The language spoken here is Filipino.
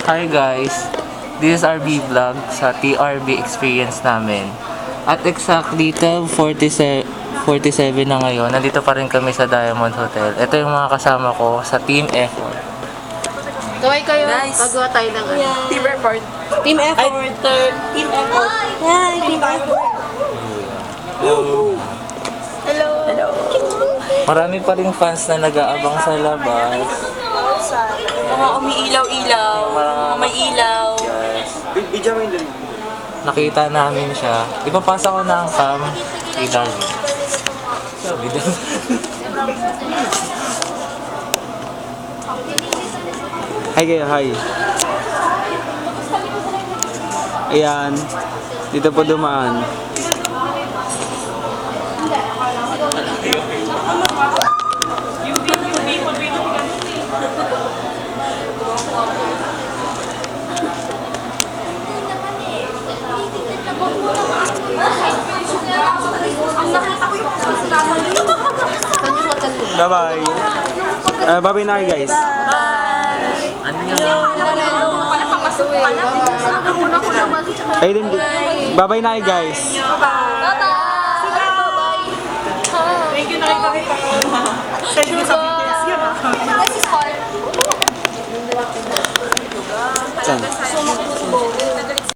Hi guys, this is our vlog sa TRB experience namin. At exactly 12:47 na ngayon, nandito pa rin kami sa Diamond Hotel. Ito yung mga kasama ko sa Team Effort. Gaway kayo, Guys. pagawa tayo ng Team effort. Team effort. Team effort. Hi, team effort. Hello. Hello. Marami pa rin fans na nag-aabang sa labas. Mga umiilaw-ilaw. Mga may ilaw. Nakita namin siya. Ipapasa ko na ang cam kay Darwin. Sabi daw. Hi kayo, hi. Ayan. Dito po dumaan. Bye-bye. Bye-bye na kayo, guys. Ay din. Bye-bye na kayo, guys. Thank you na kayo pakita ko. Thank you sa BTS yun. Saan?